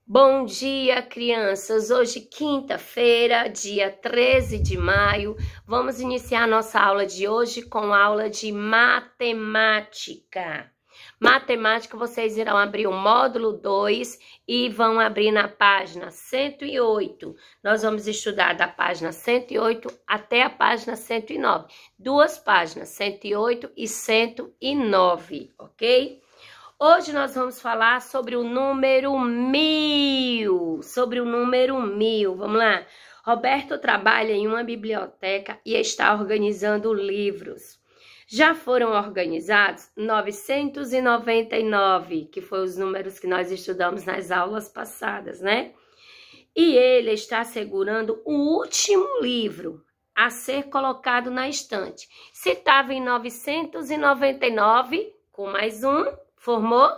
Bom dia, crianças! Hoje, quinta-feira, dia 13 de maio, vamos iniciar nossa aula de hoje com a aula de matemática. Matemática, vocês irão abrir o módulo 2 e vão abrir na página 108. Nós vamos estudar da página 108 até a página 109. Duas páginas, 108 e 109, ok? Hoje nós vamos falar sobre o número 1000, Vamos lá. Roberto trabalha em uma biblioteca e está organizando livros. Já foram organizados 999, que foi os números que nós estudamos nas aulas passadas, né? E ele está segurando o último livro a ser colocado na estante. Se estava em 999, com mais um, formou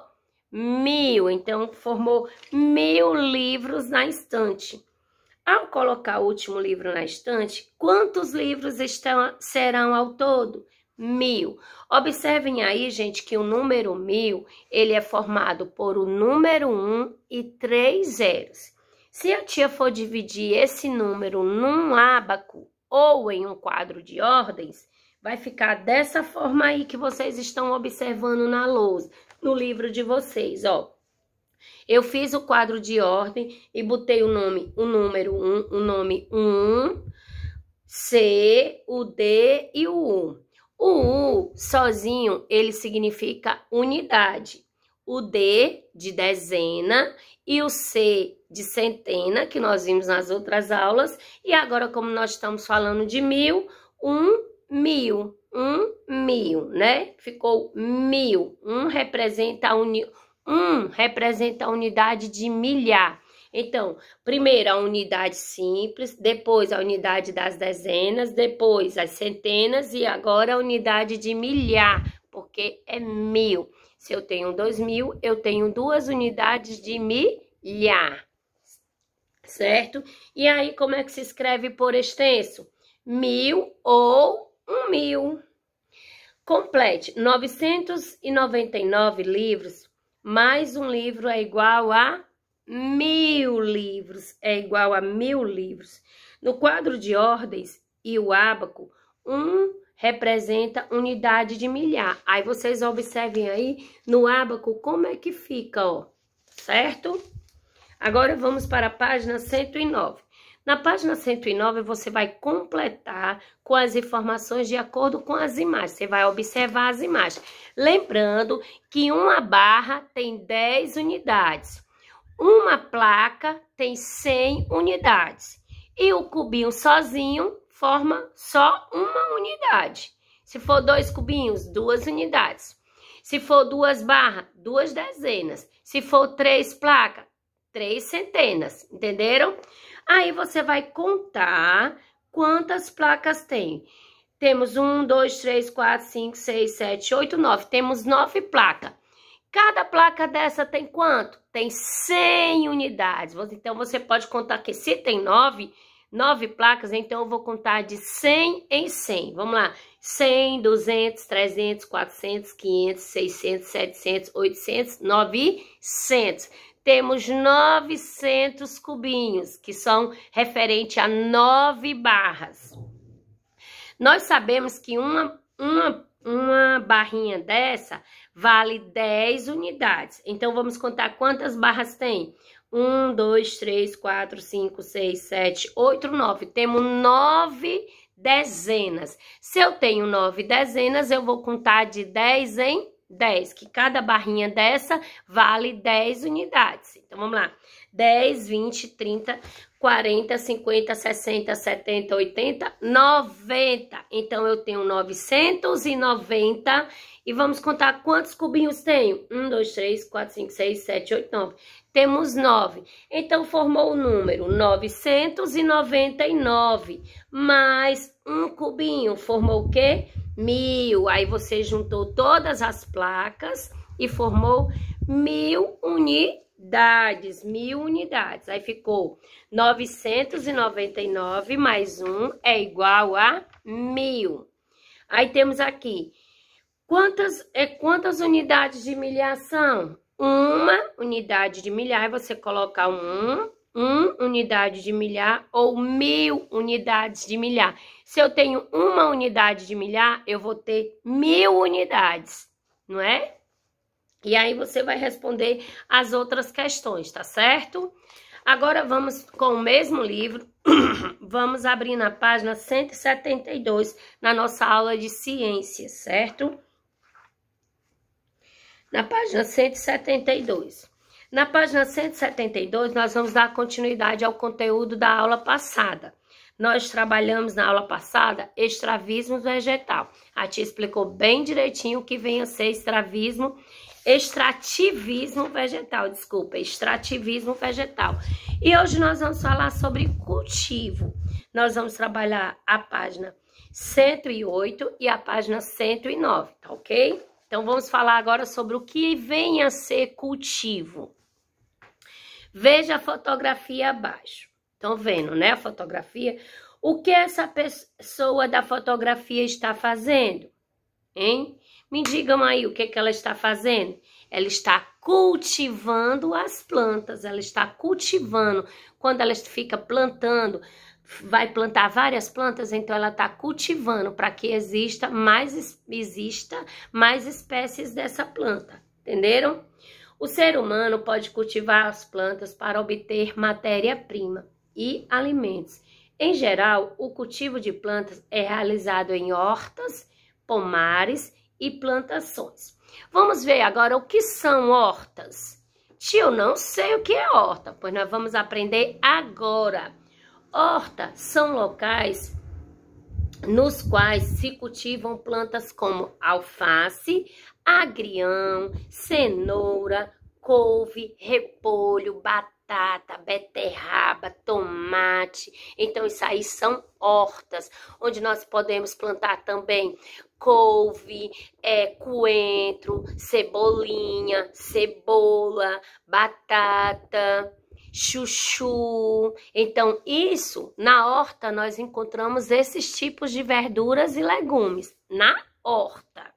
1000, então formou 1000 livros na estante. Ao colocar o último livro na estante, quantos livros serão ao todo? 1000. Observem aí, gente, que o número 1000, ele é formado por o número 1 e 3 zeros. Se a tia for dividir esse número num ábaco ou em um quadro de ordens, vai ficar dessa forma aí que vocês estão observando na lousa, no livro de vocês, ó. Eu fiz o quadro de ordem e botei o número 1, o nome 1, C, o D e o U. O U, sozinho, ele significa unidade. O D, de dezena, e o C, de centena, que nós vimos nas outras aulas. E agora, como nós estamos falando de 1000, 1000, né? Ficou 1000. Representa a unidade de milhar. Então, primeiro a unidade simples, depois a unidade das dezenas, depois as centenas e agora a unidade de milhar, porque é 1000. Se eu tenho 2000, eu tenho 2 unidades de milhar, certo? E aí, como é que se escreve por extenso? 1000 ou 1000. Complete 999 livros, mais um livro é igual a 1000 livros, No quadro de ordens e o ábaco, 1 representa unidade de milhar. Aí vocês observem aí no ábaco como é que fica, ó, certo? Agora vamos para a página 109. Na página 109, você vai completar com as informações de acordo com as imagens. Você vai observar as imagens. Lembrando que uma barra tem 10 unidades. Uma placa tem 100 unidades. E o cubinho sozinho forma só uma unidade. Se for 2 cubinhos, 2 unidades. Se for 2 barras, 2 dezenas. Se for 3 placas, 3 centenas. Entenderam? Aí você vai contar quantas placas tem. Temos 1, 2, 3, 4, 5, 6, 7, 8, 9. Temos 9 placas. Cada placa dessa tem quanto? Tem 100 unidades. Então, você pode contar que se tem 9 placas, então eu vou contar de 100 em 100. Vamos lá. 100, 200, 300, 400, 500, 600, 700, 800, 900. Temos 900 cubinhos, que são referente a 9 barras. Nós sabemos que uma barrinha dessa vale 10 unidades. Então, vamos contar quantas barras tem. 1, 2, 3, 4, 5, 6, 7, 8, 9. Temos 9 dezenas. Se eu tenho 9 dezenas, eu vou contar de 10 em 10, que cada barrinha dessa vale 10 unidades. Então, vamos lá. 10, 20, 30, 40, 50, 60, 70, 80, 90. Então, eu tenho 990 e vamos contar quantos cubinhos tenho. 1, 2, 3, 4, 5, 6, 7, 8, 9. Temos 9. Então, formou o número 999. Mais um cubinho, formou o quê? 1000. Aí você juntou todas as placas e formou 1000 unidades. 1000 unidades. Aí ficou 999 mais 1 é igual a 1000. Aí temos aqui, quantas unidades de milhar são? uma unidade de milhar, você coloca uma unidade de milhar ou 1000 unidades de milhar. Se eu tenho uma unidade de milhar, eu vou ter 1000 unidades, não é? E aí você vai responder as outras questões, tá certo? Agora vamos com o mesmo livro, vamos abrir na página 172, na nossa aula de ciências, certo? Na página 172. Na página 172, nós vamos dar continuidade ao conteúdo da aula passada. Nós trabalhamos na aula passada extravismo vegetal. A tia explicou bem direitinho o que vem a ser extrativismo vegetal. E hoje nós vamos falar sobre cultivo. Nós vamos trabalhar a página 108 e a página 109, tá ok? Então vamos falar agora sobre o que vem a ser cultivo. Veja a fotografia abaixo. Estão vendo, né, a fotografia? O que essa pessoa da fotografia está fazendo? Hein? Me digam aí o que ela está fazendo. Ela está cultivando as plantas, ela está cultivando. Quando ela fica plantando, vai plantar várias plantas, então ela está cultivando para que exista mais espécies dessa planta, entenderam? O ser humano pode cultivar as plantas para obter matéria-prima e alimentos. Em geral, o cultivo de plantas é realizado em hortas, pomares e plantações. Vamos ver agora o que são hortas. Tio, não sei o que é horta, pois nós vamos aprender agora. Horta são locais nos quais se cultivam plantas como alface, agrião, cenoura, couve, repolho, batata, beterraba, tomate. Então, isso aí são hortas, onde nós podemos plantar também couve, coentro, cebolinha, cebola, batata, chuchu. Então, isso, na horta, nós encontramos esses tipos de verduras e legumes, na horta.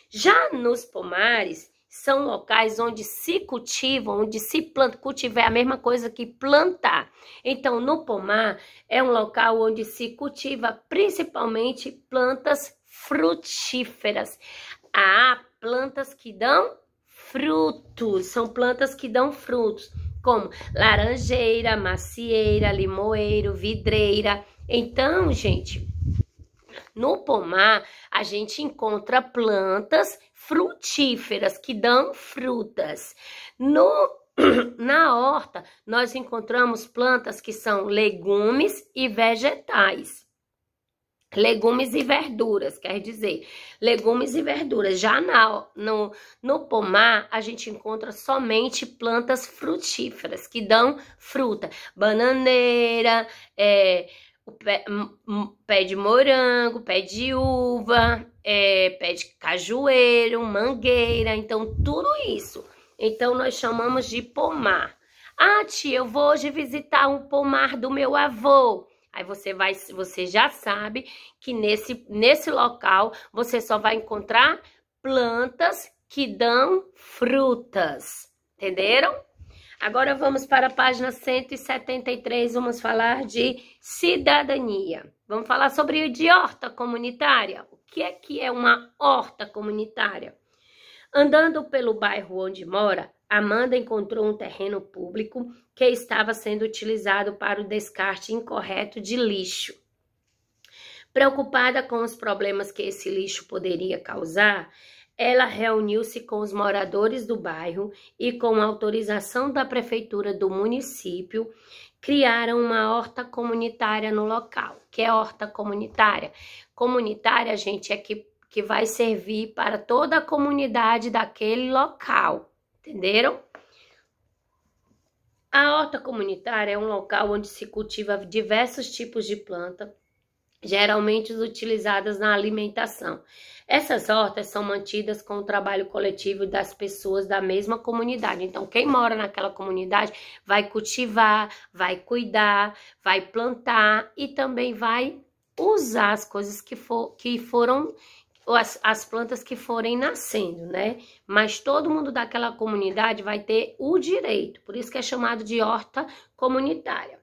Já nos pomares, são locais onde se cultivam, onde se planta. Cultivar é a mesma coisa que plantar. Então, no pomar, é um local onde se cultiva principalmente plantas frutíferas. Há plantas que dão frutos, são plantas que dão frutos, como laranjeira, macieira, limoeiro, vidreira. Então, gente, no pomar a gente encontra plantas frutíferas que dão frutas. Na horta nós encontramos plantas que são legumes e vegetais. Legumes e verduras, quer dizer, legumes e verduras. Já no pomar, a gente encontra somente plantas frutíferas, que dão fruta. Bananeira, pé de morango, pé de uva, pé de cajueiro, mangueira. Então, tudo isso. Então, nós chamamos de pomar. Ah, tia, eu vou hoje visitar um pomar do meu avô. Aí você já sabe que nesse local você só vai encontrar plantas que dão frutas. Entenderam? Agora vamos para a página 173, vamos falar de cidadania. Vamos falar sobre de horta comunitária. O que é uma horta comunitária? Andando pelo bairro onde mora, Amanda encontrou um terreno público que estava sendo utilizado para o descarte incorreto de lixo. Preocupada com os problemas que esse lixo poderia causar, ela reuniu-se com os moradores do bairro e, com autorização da prefeitura do município, criaram uma horta comunitária no local. O que é horta comunitária? Comunitária, gente, é que vai servir para toda a comunidade daquele local. Entenderam? A horta comunitária é um local onde se cultiva diversos tipos de planta, geralmente utilizadas na alimentação. Essas hortas são mantidas com o trabalho coletivo das pessoas da mesma comunidade. Então, quem mora naquela comunidade vai cultivar, vai cuidar, vai plantar e também vai usar as coisas que foram as plantas que forem nascendo, né? Mas todo mundo daquela comunidade vai ter o direito, por isso que é chamado de horta comunitária.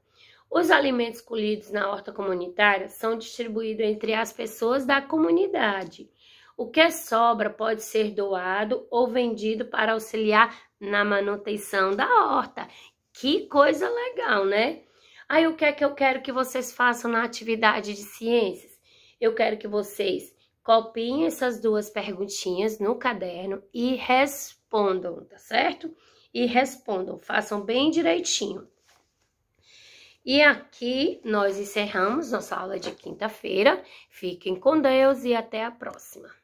Os alimentos colhidos na horta comunitária são distribuídos entre as pessoas da comunidade. O que sobra pode ser doado ou vendido para auxiliar na manutenção da horta. Que coisa legal, né? Aí o que é que eu quero que vocês façam na atividade de ciências? Eu quero que vocês copiem essas duas perguntinhas no caderno e respondam, tá certo? E respondam, façam bem direitinho. E aqui nós encerramos nossa aula de quinta-feira. Fiquem com Deus e até a próxima.